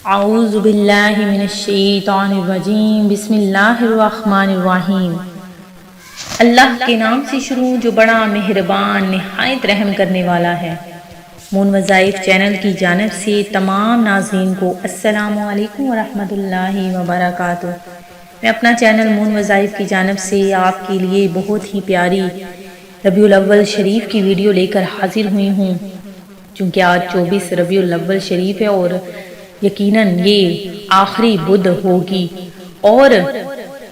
اعوذ باللہ من الشیطان الرجیم، بسم اللہ الرحمن الرحیم۔ اللہ کے نام سے شروع جو بڑا مہربان نہایت رحم کرنے والا ہے۔ مون وظائف چینل کی جانب سے تمام ناظرین کو السلام علیکم ورحمۃ اللہ وبرکاتہ۔ میں اپنا چینل مون وظائف کی جانب سے آپ کے لیے بہت ہی پیاری ربیع الاول شریف کی ویڈیو لے کر حاضر ہوئی ہوں، چونکہ آج 24 ربیع الاول شریف ہے اور یقیناً یہ آخری بدھ ہوگی اور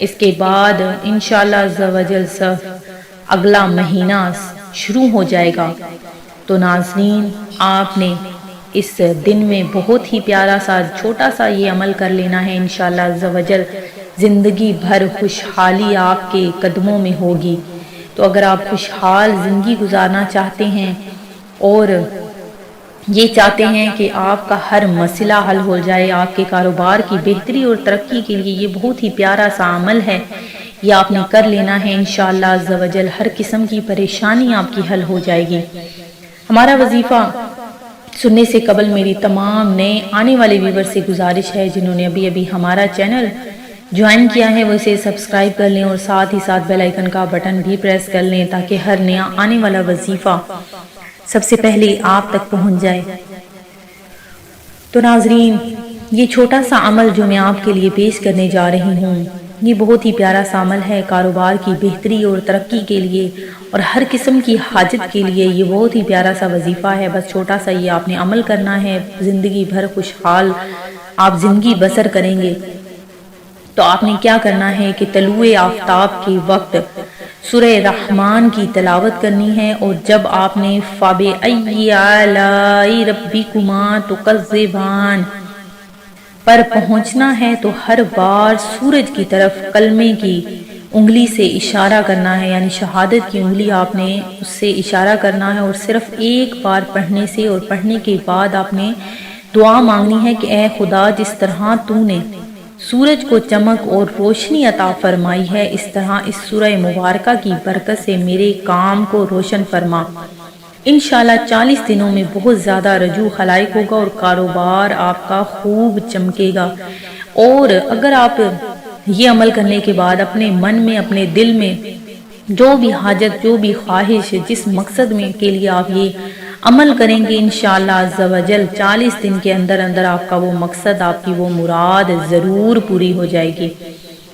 اس کے بعد انشاءاللہ عز و جل اگلا مہینہ شروع ہو جائے گا۔ تو ناظرین، آپ نے اس دن میں بہت ہی پیارا سا چھوٹا سا یہ عمل کر لینا ہے، انشاءاللہ عز و جل زندگی بھر خوشحالی آپ کے قدموں میں ہوگی۔ تو اگر آپ خوشحال زندگی گزارنا چاہتے ہیں اور یہ چاہتے ہیں کہ آپ کا ہر مسئلہ حل ہو جائے، آپ کے کاروبار کی بہتری اور ترقی کے لیے یہ بہت ہی پیارا سا عمل ہے، یہ آپ نے کر لینا ہے، انشاءاللہ عز و جل ہر قسم کی پریشانی آپ کی حل ہو جائے گی۔ ہمارا وظیفہ سننے سے قبل میری تمام نئے آنے والے ویور سے گزارش ہے، جنہوں نے ابھی ہمارا چینل جوائن کیا ہے وہ اسے سبسکرائب کر لیں اور ساتھ ہی ساتھ بیل آئیکن کا بٹن بھی پریس کر لیں تاکہ ہر نیا آنے والا وظیفہ سب سے پہلے آپ تک پہنچ جائے۔ تو ناظرین، یہ چھوٹا سا عمل جو میں آپ کے لیے پیش کرنے جا رہی ہوں، یہ بہت ہی پیارا سا عمل ہے کاروبار کی بہتری اور ترقی کے لیے اور ہر قسم کی حاجت کے لیے۔ یہ بہت ہی پیارا سا وظیفہ ہے، بس چھوٹا سا یہ آپ نے عمل کرنا ہے، زندگی بھر خوشحال آپ زندگی بسر کریں گے۔ تو آپ نے کیا کرنا ہے کہ طلوع آفتاب کے وقت سورہ رحمان کی تلاوت کرنی ہے، اور جب آپ نے فَبِأَيِّ آلَاءِ رَبِّكُمَا تُكَذِّبَانِ پر پہنچنا ہے تو ہر بار سورج کی طرف کلمے کی انگلی سے اشارہ کرنا ہے، یعنی شہادت کی انگلی آپ نے اس سے اشارہ کرنا ہے، اور صرف ایک بار پڑھنے سے اور پڑھنے کے بعد آپ نے دعا مانگنی ہے کہ اے خدا، جس طرح تو نے سورج کو چمک اور روشنی عطا فرمائی ہے، اس طرح اس سورہ مبارکہ کی برکت سے میرے کام کو روشن فرما۔ انشاءاللہ 40 دنوں میں بہت زیادہ رجوع خلائق ہوگا اور کاروبار آپ کا خوب چمکے گا۔ اور اگر آپ یہ عمل کرنے کے بعد اپنے من میں، اپنے دل میں جو بھی حاجت، جو بھی خواہش، جس مقصد میں کے لیے آپ یہ عمل کریں گے، انشاءاللہ عز و جل 40 دن کے اندر اندر آپ کا وہ مقصد، آپ کی وہ مراد ضرور پوری ہو جائے گی۔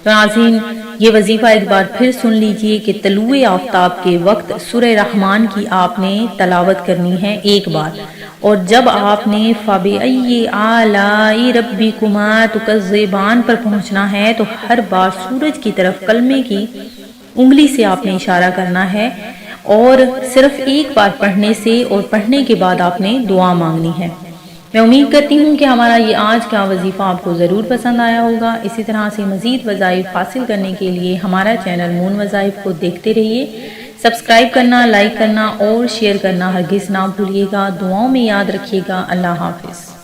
تو ناظرین، یہ وظیفہ ایک بار پھر سن لیجئے کہ طلوع آفتاب کے وقت سورہ رحمان کی آپ نے تلاوت کرنی ہے ایک بار، اور جب آپ نے فَبِأَيِّ آلَاءِ رَبِّكُمَا تُكَذِّبَانِ پر پہنچنا ہے تو ہر بار سورج کی طرف کلمے کی انگلی سے آپ نے اشارہ کرنا ہے، اور صرف ایک بار پڑھنے سے اور پڑھنے کے بعد آپ نے دعا مانگنی ہے۔ میں امید کرتی ہوں کہ ہمارا یہ آج کا وظیفہ آپ کو ضرور پسند آیا ہوگا۔ اسی طرح سے مزید وظائف حاصل کرنے کے لیے ہمارا چینل مون وظائف کو دیکھتے رہیے، سبسکرائب کرنا، لائک کرنا اور شیئر کرنا ہرگز نہ بھولیے گا۔ دعاؤں میں یاد رکھیے گا۔ اللہ حافظ۔